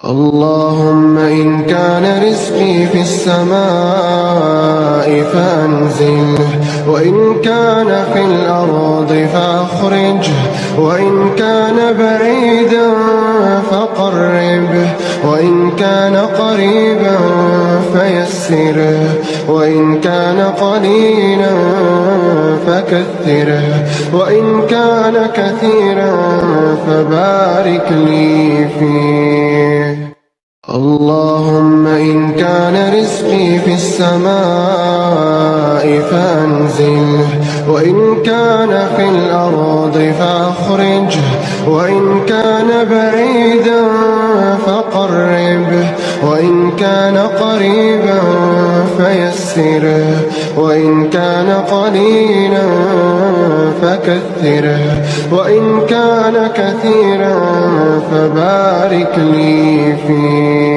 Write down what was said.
اللهم إن كان رزقي في السماء فأنزله، وإن كان في الأرض فأخرجه، وإن كان بعيدا فقربه، وإن كان قريبا فيسره، وإن كان قليلا فكثره، وإن كان كثيرا فبارك لي فيه. اللهم إن كان رزقي في السماء فأنزله، وإن كان في الأرض فأخرجه، وإن كان بعيدا فقربه، وإن كان قريبا فيسره، وإن كان قليلا فكثره، وإن كان كثيرا فبارك لي فيه.